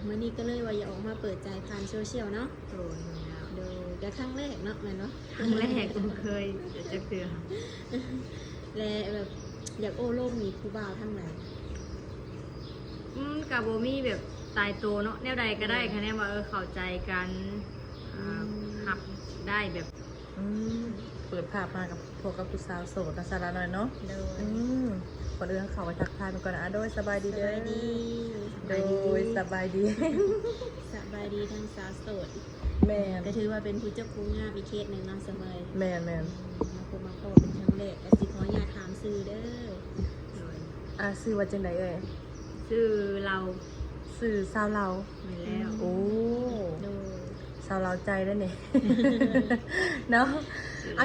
มื่อนี้ก็เลยว่าอย่าออกมาเปิดใจผ่านโซเชียลเนาะโดนแล้ว โดยแต่ครั้งแรกเนาะแม่นเนาะ ครั้งแรกก็เคยจะเตือน และแบบอยากโอ้โลกมีครูบ่าวทั้งหลาย กับโบมี่แบบตายตัวเนาะแนวใดก็ได้คะแนนว่าเข้าใจกันหับได้แบบ เปิดภาพมากับพวกกับผู้สาวโสดนะสาระหน่อยเนาะ โดย ก่อนอื่นเขาไปทักทายมันก่อนนะโดยสบายดี ส เด้อบ ายดี โดยสบายดี สบายดีทั้งสาวโสด แมน ก็ถือว่าเป็นผู้เจ้าคุ้งงามอีกเคสหนึ่งเนาะสมัย แมน มาพบมาพบเป็นครั้งแรกแต่สิขออย่าตถามซื้อเด้อ โดย ซื้อว่าจังไดเอ่ย ชื่อเรา ซื้อสาวเรา ไม่แล้ว โอ้ โดย สาวเราใจได้เนี่ย เนาะ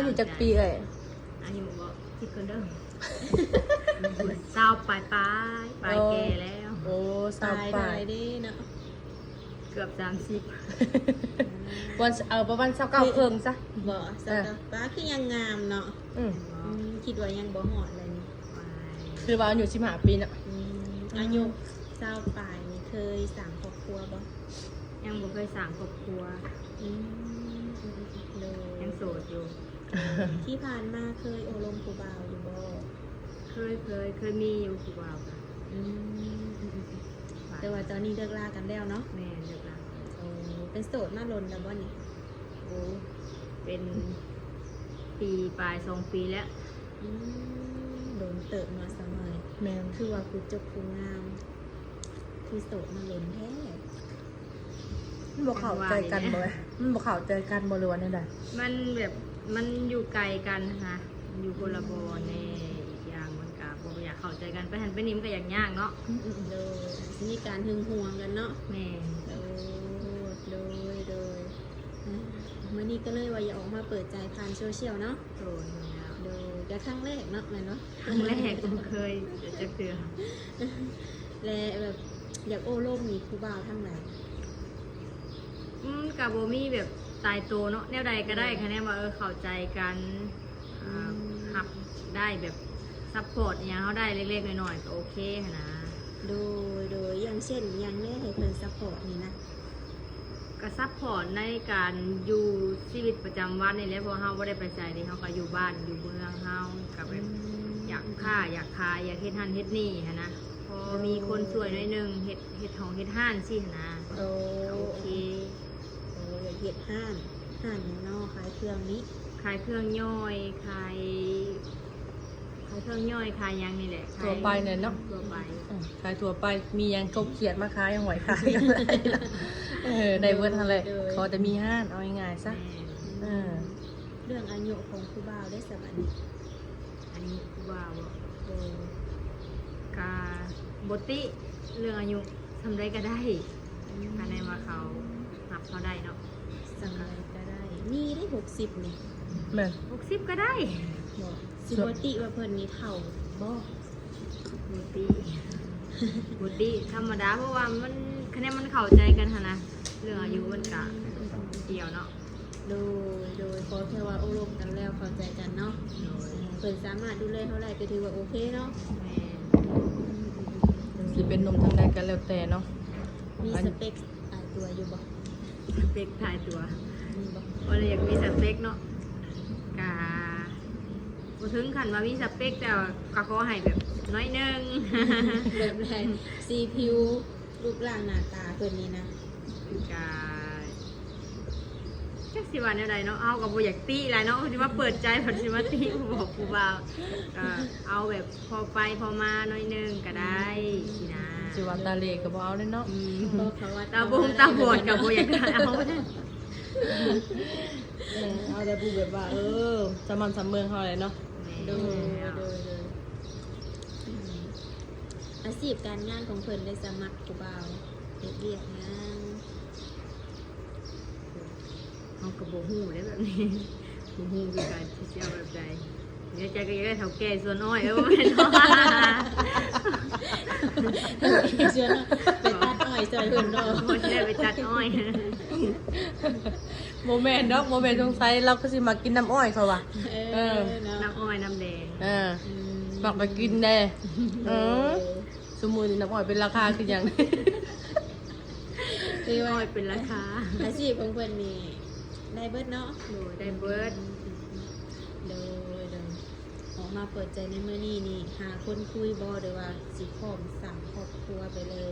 อยู่จากปีเอ่ย อันนี้บอกที่คนเดิมเศร้าปลายแก่แล้ว โอ้สาว ตาย ป เล ลาย ยเด้เนาะ เกือบ30 วันประมาณ29เพิ่มซะ บ่สาวป้าคือยังงามเนาะ คิดว่ายังบ่หอดเลยนี่ คือว่าอยู่15ปีน่ะ อายุเศร้าปลายนี่เคยสั่งครอบครัวบ่ ยังบ่เคยสั่งครอบครัว โดย ยังโสดอยู่ ที่ผ่านมาเคยโอลมครูบาวอยู่บ่ เคยมีอยู่คือว่าค่ะ แต่ว่าตอนนี้เลิกลากันแล้วเนาะ แม่เลิกแล้ว เป็นโสดมาลนแล้วบ่นี่ โอ้เป็นปีปลาย2 ปีแล้ว โดนเติบมาสมัย แมน คือว่าคือจบคูงาม คือโสดมาลนแท้ มันบอกเข้าใจกันบ่มันบอกเข้าใจกันบ่หรือว่าเนี่ยใด มันแบบมันอยู่ไกลกันค่ะมันอยู่คนละบอนแน่อีกอย่างมันก็บ่อยากเข้าใจกันไปหันไปนี่มันก็อย่างยากเนาะ โดยมีการหึงหวงกันเนาะ แม่ โดยเมื่อนี้ก็เลยว่าอย่าออกมาเปิดใจผ่านโซเชียลเนาะ โดนแล้ว โดยแต่ครั้งแรกเนาะแม่นเนาะ ครั้งแรกก็เคยจะเตือน และแบบอยากโอ้โลกมีครูบ่าวทั้งหลาย กับโบมี่แบบตายตัวเนาะแนวใดก็ได้คะแนนว่าเข้าใจกันหับได้แบบซัพพอร์ตอย่างเขาได้เล็กๆหน่อยๆก็โอเคค่ะนะ โดยอย่างเช่นอย่างแม่ให้เพิ่นซัพพอร์ตนี่นะ ก็ซัพพอร์ตในการอยู่ชีวิตประจำวันนี่แหละเพราะเขาไม่ได้ไปใส่เลยเขาก็อยู่บ้านอยู่เมืองเขากับแบบอยากค้าอยากขายอยากเฮ็ดหันเฮ็ดนี่ค่ะนะพอมีคนสวยหน่อยหนึงเฮ็ดของเฮ็ดห้านสิค่ะนะ โอ้ โอเค อยากเฮ็ดห้านอย่างเนาะขายเครื่องนี้ ขายเครื่องย่อยขายเครื่องย่อยขายหยังนี่แหละขาย ตัวไปเนี่ยเนาะ ตัวไป ขายถั่วไปมียังกบเขียดมาขายยังหอยขายกันเลยได้เวิร์ดทั้งเลยเขาจะมีห้านเอาง่ายๆซะ แม่ เรื่องอายุของครูบ่าวได้สบัดนี้ อันนี้คือว่าบ่ โดย กาบติเรื่องอายุทำได้ก็ได้ภายในว่าเขานับเขาได้เนาะ สังไรก็ได้นี่ได้60นี่ แม่น 60ก็ได้ บ่สิบ่ติว่าเพิ่นนี่เฒ่าบ่ บติธรรมดาเพราะว่ามันคะแนนมันเข้าใจกันค่ะนะเรื่องอายุมันกะเกี่ยวเนาะ โดยขอแค่ว่าโอ้ลมกันแล้วเข้าใจกันเนาะ โดย เพิ่นสามารถดูแลเท่าไหร่ก็ถือว่าโอเคเนาะ แม่ สิเป็นนมทางใดกันแล้วแต่เนาะ มีสเปคตัวอยู่บ่ สเปคถ่ายตัว มีบ่ ว่าเราอยากมีสเปคเนาะกะบ่ถึงขั้นว่ามีสเปคแต่ก็ขอให้แบบน้อยหนึง แบบแรงสีผิวรูปร่างหน้าตาเพิ่นนี่นะ กาจักสิวันอะไรเนาะเอากับโบอยากตีอะไรเนาะคือว่าเปิดใจผัดสิมาตีบอกกูบ่าวก็เอาแบบพอไปพอมาหน่อยหนึงก็ได้สินะ สิว่าตาเลก็บ่เอาเลยเนาะ เพราะเขาว่า ตาบงตาบอดกับโบอยากได้เอา เอาแต่พูดแบบว่าสม่ำเสมอเขาเลยเนาะ โดยอาชีพการงานของเพิ่นได้สมัครกูบ่าวเฮ็ดเวียกงาน เอากับโบหูได้แบบนี้โบหูคือการที่จะเอาแบบใดเดี๋ยวใจก็อยากได้เท่าแก่ส่วนน้อยไม่เนาะ เชื่อเนาะไปตัดอ้อยซอยเพิ่นเนาะ โบจะได้ไปจัดอ้อย โมเมนต์เนาะโมเมนต์สงสัยเราก็สิมากินน้ำอ้อยเขาว่ะ เนาะ น้ำอ้อยน้ำแดง บอกไปกินแน่สมมุติน้ำอ้อยเป็นราคาคืออย่าง โ คือ น้ ว่า อยเป็นราคา อาชีพของเพิ่นนี่ได้เบิดเนาะ โดยได้เบิร์ด โดยออกมาเปิดใจในมื้อนี้นี่หาคนคุยบ่หรือว่าสิพร้อมสั่งครอบครัวไปเลย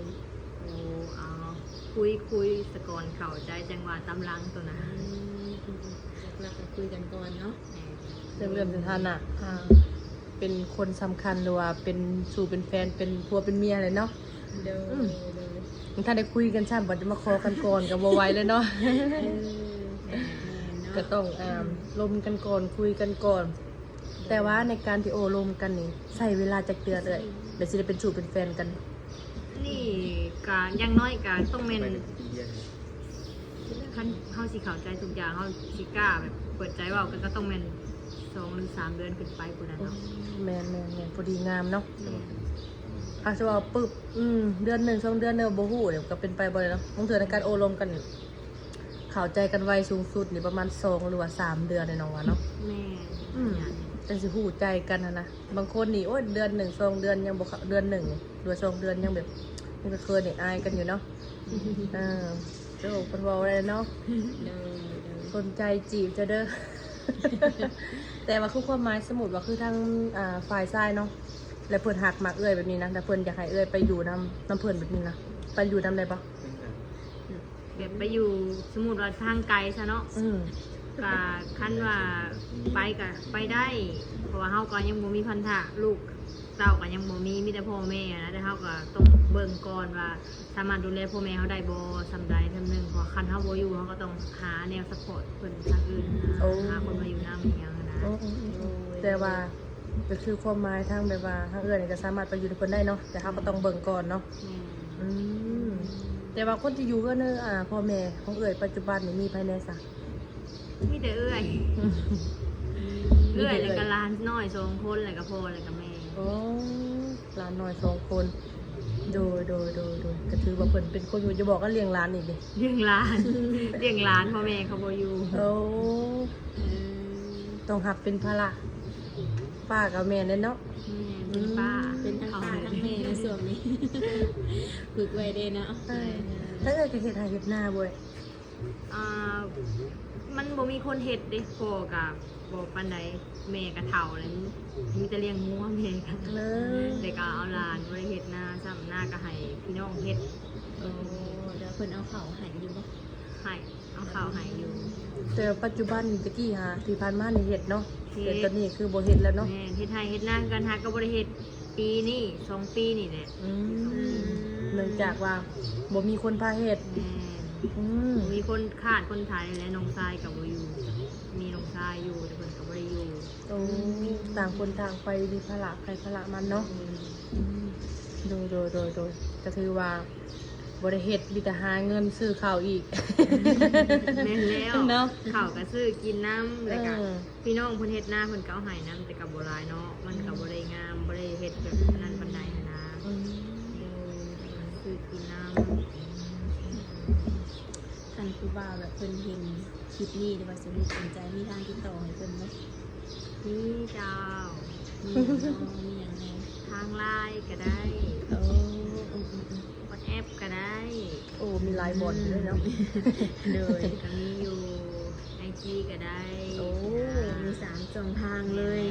โอ้เอาคุยสะก่อนเข้าใจจังหวะตำลังตัวนะ หลักๆก็คุยกันก่อนเนาะ เรื่องสถานะเป็นคนสำคัญหรือว่าเป็นสู่เป็นแฟนเป็นผัวเป็นเมียเลยเนาะ โดย ถ้าได้คุยกันซ้ำบ่จะมาขอกันก่อนก็บ่ไหวเลยเนาะ ก็ต้องลมกันก่อนคุยกันก่อน แต่ว่าในการที่โอลมกันนี่ใช้เวลาจากเดือนเลยเดี๋ยวสิได้เป็นสู่เป็นแฟนกัน นี่การยังน้อยการต้องเมนขั้นเข้าสิเข้าใจทุกอย่างเข้าสิกล้าแบบเปิดใจเว่ากันก็ต้องเมน2 หรือ 3 เดือนขึ้นไปกูนะเนาะ แม่นพอดีงามเนาะอาจจะว่าปึ๊บเดือน1 2 เดือนเนี่ยบ่ฮู้เดี๋ยวก็เป็นไปบ่ได้เนาะบางเทื่อในการโอลมกันนี่เข้าใจกันไวสูงสุดนี่ประมาณ2 หรือว่า 3 เดือนเลยน้องว่าเนาะ แม่ จังสิฮู้ใจกันนะบางคนนี่โอ้ยเดือน1 2 เดือนยังบ่เข้าเดือน1หรือว่า2 เดือนยังแบบยังก็เคยนี่อายกันอยู่เนาะเจ้าเพิ่นเว้าได้เนาะสนใจจีบจะเด้อ แต่ว่าคือความหมายสมมุติว่าคือทางฝ่ายชายเนาะแล้วเพิ่นหักมักเอื้อยแบบนี้นะแต่เพิ่นอยากให้เอื้อยไปอยู่น้ำเพิ่นแบบนี้นะไปอยู่นำได้ปะ แบบไปอยู่สมมุติว่าทางไกลซะเนาะก็คันว่าไปก็ไปได้ เพราะว่าเฮาก็ยังบ่มีพันธะลูกเต้าก็ยังบ่มีแต่พ่อแม่นะแต่เฮาก็ต้องเบิ่งก่อนว่าสามารถดูแลพ่อแม่เฮาได้บ่ซำใดซำหนึงเพราะคันเฮาบ่อยู่เฮาก็ต้องหาแนวซัพพอร์ตเพิ่นทางอื่นนะหาคนมาอยู่นำอีหยังนะ แต่ว่าก็คือความหมายทางแบบว่าทางเอื้อยนี่ก็สามารถไปอยู่กับเพิ่นได้เนาะแต่เฮาก็ต้องเบิ่งก่อนเนาะแต่ว่าคนที่อยู่ก็เนื้อพ่อแม่ของเอื้อยปัจจุบันนี่มีภายในซะ มีแต่เอื้อยแล้วก็หลานน้อย2 คนแล้วก็พ่อแล้วก็แม่ โอ้หลานน้อย2 คนโดยก็ถือว่าเพิ่นเป็นคนอยู่จะบอกก็เลี้ยงหลานอีกดิ เลี้ยงหลาน เลี้ยงหลานพ่อแม่เขาบ่อยู่ โอ้ต้องหับเป็นภาระป้ากับแม่เด้เนาะ เป็นป้า เป็นทั้งป้าทั้งแม่ในส่วนนี้ ฝึกไว้เด้เนาะ ถ้าเกิดจะเฮ็ดให้เฮ็ดหน้าบ่อย มันบ่มีคนเฮ็ดเด้พ่อกับบ่ปานใดแม่ก็เฒ่าแล้วมีแต่เลี้ยงงัวแม่ก็แต่ก็เอาหลานบ่ได้เฮ็ดนาซ้ำหน้าก็ให้พี่น้องเฮ็ด โอ้เดี๋ยวเพิ่นเอาข้าวให้อยู่บ่ ให้เอาข้าวให้อยู่ แต่ปัจจุบันตะกี้หาที่ผ่านมานี่เฮ็ดเนาะแต่ตอนนี้คือบ่เฮ็ดแล้วเนาะ แม่เฮ็ดให้เฮ็ดนากันหาก็บ่ได้เฮ็ดปีนี้2 ปีนี่แหละ เนื่องจากว่าบ่มีคนพาเฮ็ด แม่มีคนขาดคนไทยและน้องชายก็บ่อยู่มีน้องชายอยู่แต่เพิ่นก็บ่ได้อยู่ ต่างคนต่างไปมีภาระใครภาระมันเนาะโดยก็ถือว่าบริเฮ็ดมีแต่หาเงินซื้อข้าวอีก แม่นแล้ว เนาะ ข้าวก็ซื้อกินน้ำแล้วก็พี่น้องเพิ่นเฮ็ดนาเพิ่นก็เอาให้น้ำแต่ก็บ่หลายเนาะมันก็บ่ได้งามบ่ได้เฮ็ดแบบนั้นปานใดหั้นนะซื้อกินน้ำ ท่านครูบาแบบเพิ่นเห็นคลิปนี้หรือว่าสนใจมีทางติดต่อให้เพิ่นบ่ นี่เจ้า มีหยังไง ทางไลน์ก็ได้ โอ้ WhatsApp ก็ได้ โอ้มีหลายบ่อนด้วยเนาะ เลย ก็มีอยู่ IG ก็ได้ โอ้มี3ช่องทางเลย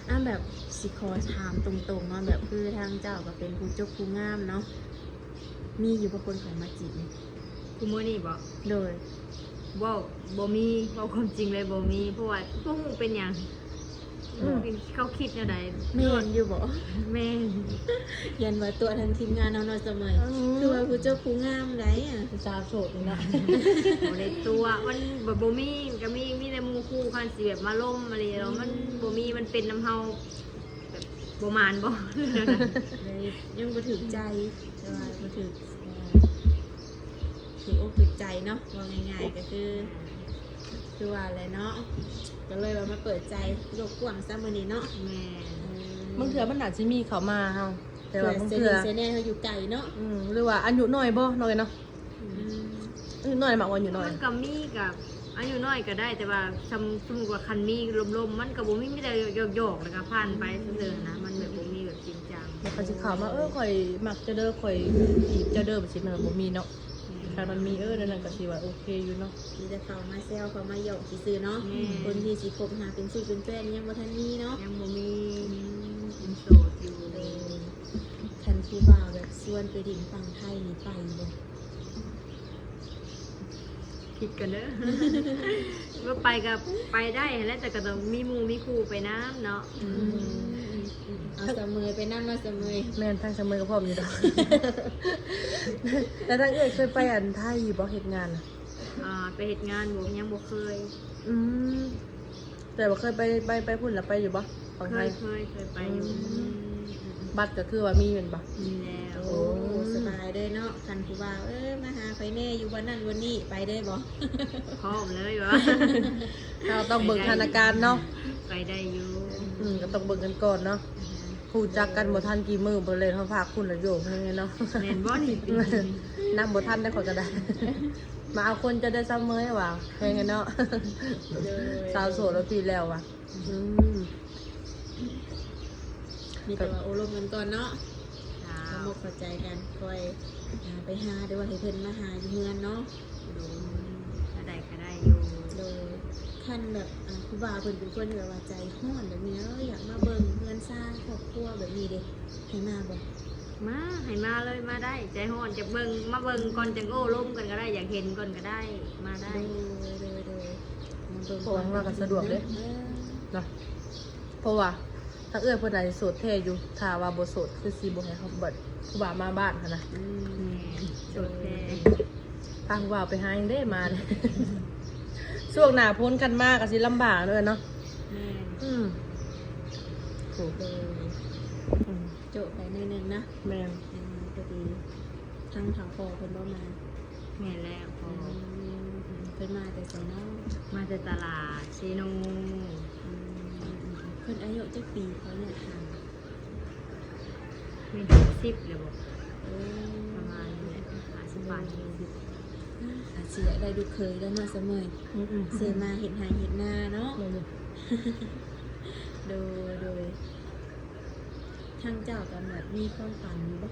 แล้ว แบบสิขอถามตรงๆเนาะแบบคือทางเจ้าก็เป็นผู้จบผู้งามเนาะมีอยู่บ่คนของมาจีบนี่ คุมื้อนี้บ่ โดย บ่มีเว้าความจริงเลยบ่มีเพราะว่าพวกมึงเป็นหยังเขาคิดแนวใด แม่นอยู่บ่ แม่น ยันว่าตัวทางทีมงานเนาะเสมอคือว่าผู้เจ้าผู้งามไดอ่ะ สาวโสดนี่นะ บ่ได้ตัวมันบ่มีก็มีแต่หมู่คู่คันสิแบบมาล่มอะไรแล้วมันบ่มีมันเป็นน้ำเฮาแบบบ่มานบ่ เลยยังบ่ถึกใจแต่ว่าบ่ถึกถืออกถึกใจเนาะว่าง่ายๆก็คือว่าอะไรเนาะก็เลยว่ามาเปิดใจโลกกว้างซะมื้อนี้เนาะ แม่ บางเทื่อมันอาจสิมีเขามาเฮาแต่ แต่ ว่า ว่า บาง เซ เทื่อ เซแน่เขาอยู่ไกลเนาะ หรือว่าอายุน้อยบ่น้อยเนาะอายุน้อยมากกว่าอายุน้อย มันก็มีกับอายุน้อยก็ได้แต่ว่าสมมุติว่าคันมีลมๆมันก็บ่มีแต่หยอกๆแล้วก็ผ่านไปซื่อๆนะมันแบบบ่มีแบบจริงจัง แล้วเขาสิข่าวมาข่อยมักจะเด้อข่อยจีบจะเด้อแบบสิมันบ่มีเนาะถ้ามันมีนั่นก็สิว่าโอเคอยู่เนาะ มีแต่เขามาแซวเขามาหยอกซื่อๆเนาะคนที่สิคบหาเป็นสู้เป็นแฟนยังบ่ทันมีเนาะ ยังบ่มียังโสดอยู่ คันครูบ่าวแบบชวนไปดิ่งฝั่งไทยนี่ไปบ่ คิดกันเด้อ ว่าไปก็ไปได้แล้วแต่ก็ต้องมีหมู่มีครูไปน้ำเนาะ เอาเสมอไปนั่งมาเสมอ แม่นทางเสมอกับพ่อมอยู่ดอก แล้วทางเคยไปอันไทยบ่เฮ็ดงานน่ะ ไปเฮ็ดงานบ่ยังบ่เคย อืมแต่ว่าเคยไปพุ่นแล้วไปอยู่บ่ฝั่ง เค ไท ย ย เคยไปอยู่ บัตรก็คือว่ามีแม่นบ่ มีแล้ว โอ้สบายเด้อเนาะคันครูบ่าวมาหาไปแน่อยู่วันนั้นวันนี้ไปได้บ่ พร้อมเลยวะ เราต้องเบิ่งธนาการเนาะ ไปได้อยู่ ก็ต้องเบิ่งกันก่อนเนาะผู้จักกันบ่ทันกี่มื้อบ่เลยเฮาฝากคุณละโยกให้เนาะ แม่นบ่นี่ นำบ่ทันได้ขอยก็ได้ มาเอาคนจะได้เสมอว่ะแพงกันเนาะ สาวโสดแล้วปีแล้วว่ะอืม มีแต่ว่าโอลมกันก่อนเนาะ จ้า เอาหมกเข้าใจกันคอยไปหาด้วยว่าให้เพิ่นมาหาอยู่เฮือนเนาะ ดูถ้าได้ก็ได้อยู่ โดยขั้นแบบครูบาเพิ่นเป็นคนแบบว่าใจห้อนแบบนี้อยากมาเบิ่งเพื่อนสร้างครอบครัวแบบนี้เด้ให้มาบ่ มาให้มาเลยมาได้ใจฮ้อนจะเบิ่งมาเบิ่งก่อนจังโอ้ล้มกันก็ได้อยากเห็นก่อนก็ได้มาได้ โดยมาเบิ่ง เพราะว่าเราก็สะดวกเด้ เออ เนาะเพราะว่าถ้าเอื้อเพิ่นใดโสดแท้อยู่ถ้าว่าบ่โสดคือสิบ่ให้เขาเบิดผู้บ่าวมาบ้านหั่นน่ะ อืม แม่โสดแท้ พาผู้บ่าวไปหาเองเด้มาเด้ ช่วงหน้าพ้นกันมากก็สิลำบากเด้อเนาะ แม่ อืมถูก โดย อืม โจทย์ไปหน่อยหนึงนะ แม่น พอดีทั้งถาวพอเพิ่นบ่มา แม่แล้วพอ เพิ่นมาแต่ไสเนาะ มาจากตลาดเชโน เพิ่นอายุจักปีเขาเนี่ยถาม เป็น10เลยบอก โอ้ ประมาณนี้แหละ50 บาท อาจสิอยากได้ดูเคยแล้วเนาะเสมอ อืม เสียมาเห็นหายเห็นหน้าเนาะ แม่นอยู่ โดยทางเจ้ากันแบบมีความฝันอยู่บ่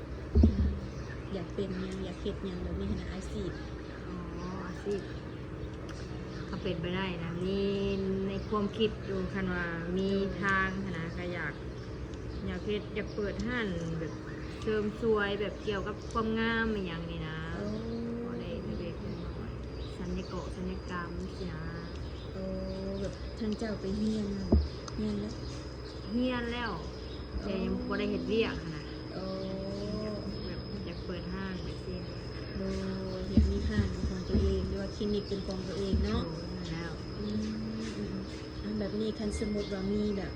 อยากเป็นหยังอยากเฮ็ดหยังแบบนี้ขนาดอาชีพ อ๋ออาชีพก็เป็นไปได้นะมีในความคิดอยู่คันว่ามีทางนะก็อยากเฮ็ดอยากเปิดห้านแบบเสริมสวยแบบเกี่ยวกับความงามอหย่างนี้นะ โอ้ บ่ได้เด็กๆสัญญกสัญญกรรมสินะ โอ้แบบทางเจ้าไปเฮียนแล้ว เฮียนแล้วแต่ยังบ่ได้เฮ็ดเวียกหั้นนะ โอ้ แบบอยากเปิดห้างแบบนี้ โดยอยากมีห้างเป็นของตัวเองหรือว่าคลินิกเป็นของตัวเองเนาะ แล้ว อันแบบนี้คันสมมุติว่ามีแบบ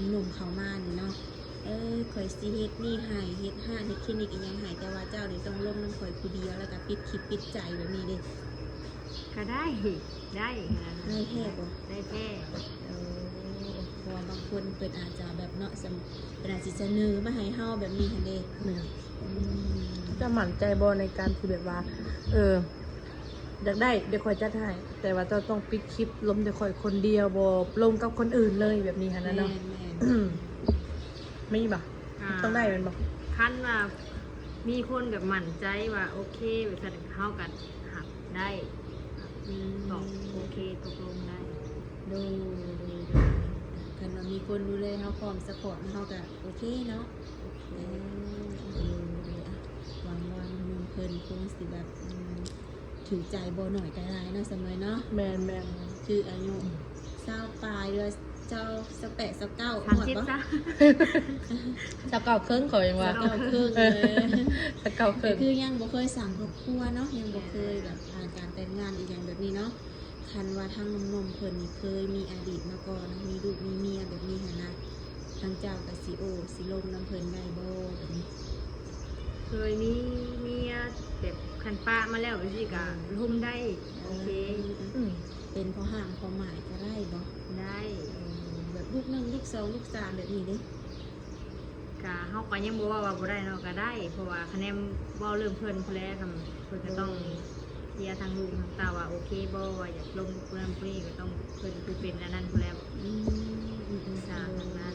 หนุ่มๆเขามานี่เนาะข่อยสิเฮ็ดนี่ให้เฮ็ดห้างเฮ็ดคลินิกอีหยังให้แต่ว่าเจ้านี่ต้องลงน้ำข่อยผู้เดียวแล้วก็ปิดคลิปปิดใจแบบนี้เด้ ก็ได้ได้ขนาดนั้น ได้แท้บ่ ได้แท้ เพราะว่าบางคนเปิดอาจจะแบบเนาะเป็นอาจจะเสนอมาให้เฮาแบบนี้หั่นเด้ แม่น อืม จะหมั่นใจบ่ในการที่แบบว่า อยากได้เดี๋ยวคอยจัดให้แต่ว่าเจ้าต้องปิดคลิปลมเดี๋ยวคอยคนเดียวบ่ลงกับคนอื่นเลยแบบนี้หั่นนะเนาะ แม่น ไม่บ่ต้องได้แมันบ่ คันว่ามีคนแบบมั่นใจว่าโอเคแบบแสดงเข้ากันหักได้ ๆอืม ตอบโอเคตกลงได้ ดูคันว่ามีคนดูแลเฮาพร้อมซัพพอร์ตเฮาก็โอเคเนาะหวังว่าหนุ่มๆเพิ่นคงสิแบบถือใจบ่หน่อยก็ได้เนาะเสมอเนาะ แม่น คืออายุ20ปลายเดือนเจ้า18 19 ทางชิดซะ สักเก่าเครื่องขอยยังว่า เก้าครึ่งเลย สักเก่าเค ก็ รื่อง คือยังบ่เคยสั่งครอบครัวเนาะยังบ่เคยแบบผ่านการแต่งงานอีกอย่างแบบนี้เนาะคันว่าทางหนุ่มๆเพิ่นนี่เคยมีอดีตมาก่อนมีลูกมีเมียแบบนี้หั่นนะทางเจ้าก็สิสิลงน้ำเพิ่นได้บ่แบบนี้ เคยมีเมียแบบคันป้ามาแล้วไปสิกะลุ่มได้โอเค อืม เป็นเพราะห่างเพราะหมายก็ได้บ่ ได้ แบบลูก1ลูก2ลูก3แบบนี้เด้ กะเฮาก็ยังบ่ว่าบ่ได้เนาะก็ได้ เพราะว่าคะแนนบ่เรื่องเพิ่นผู้แลทำเพิ่นก็ต้องเคลียร์ทางลูกทางตาว่าโอเคบ่ว่าอยากลงเพิ่นผู้นี้ก็ต้องเพิ่นคือเป็นอันนั้นผู้แล อืม สามทางนั้น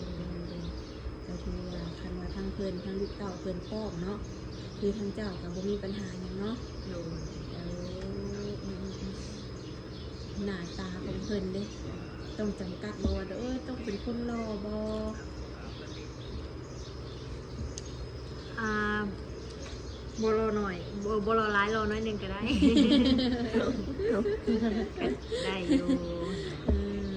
ก็ถือว่าคันว่าทางเพิ่นทางลูกเต้าเพิ่นพร้อมเนาะคือทางเจ้าก็บ่มีปัญหาหยังเนาะ โดย หน้าตาของเพิ่นเด้ต้องจำกัดบ่ว่าต้องเป็นคนหล่อบ่ บ่รอหน่อยบ่รอหลายรอน้อยหนึงก็ได้ ได้อยู่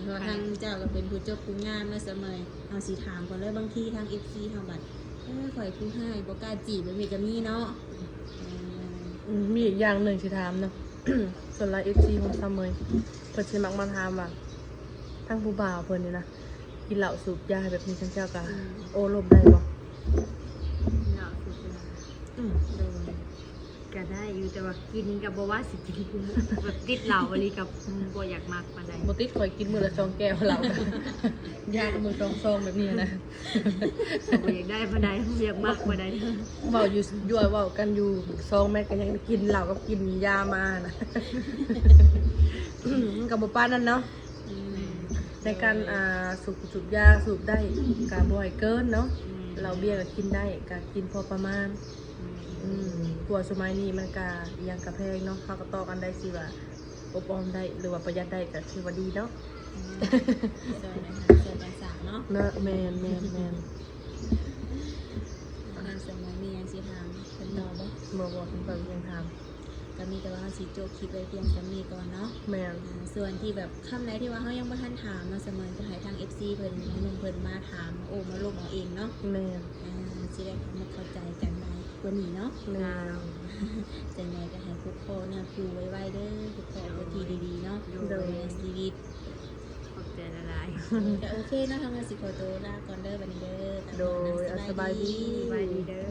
เพราะทางเจ้าก็เป็นผู้จบผู้งามเนาะเสมอเอาสิถามก่อนเลยบางทีทาง FC เฮาบัดข่อยผู้ให้บ่กล้าจีบแบบนี้ก็มีเนาะ มีอีกอย่างหนึ่งสิถามเนาะ ส่วนราย FC ของซัมเมอร์เพิ่นสิมักมาถามว่าทั้งผู้บ่าวเพิ่นนี่นะกินเหล้าสูบยาแบบนี้ทั้งเจ้าก็โอ้ลมได้บ่ เนาะสุดยอด โดย ก็ได้อยู่แต่ว่ากินกับบ่ว่าสิกินแบบติดเหล้าอะไรกับบ่อยากมากปานใด บ่ติดข่อยกินมื้อละ2แก้วเหล้า ยากับมือ2ซองแบบนี้นะ บ่อยากได้ปานใดบ่อยากมากปานใด เว้าอยู่ยั่วเว้ากันอยู่2แม็กก็ยังได้กินเหล้ากับกินยามานะ ก็บ่ปานนั้นเนาะ ในการสูบยาสูบได้กาบ่อยเกินเนาะเราเบียร์ก็กินได้ก็กินพอประมาณกลัวสมัยนี้มันก็ยังกระแพงเนาะเขาก็ต่อกันได้สิว่าอบออมได้หรือว่าประหยัดได้ก็ถือว่าดีเนาะ ซอยนะคะซอยกันสามเนาะ เนาะแมน ทางสมัยนี้ยังสิถามเพิ่นต่อบ่ เมื่อบอกคุณเปิดยังท ก็มีแต่ว่าสิโจกคลิปไว้เพียงสำนี้ก่อนเนาะ ำแมน ส่วนที่แบบคำไหนที่ว่าเขายังไม่ทันถามมาเสมอจะให้ทาง FC เพิ่นให้นุ่มเพิ่นมาถามโอ้มาลงเอาเองเนาะ แมน สิได้ความเข้าใจกันได้กว่านี้เนาะ แมน จังไงก็ให้คุกโคเนี่ยครูไว้ๆเด้อคุกโคไว้ทีดีๆเนาะโดยในชีวิต ขอบใจละลาย แต่โอเคเนาะทางงานสิขอตัวลาก่อนเด้อบัดนี้เด้อ โดยสบายดี สบายดีเด้อ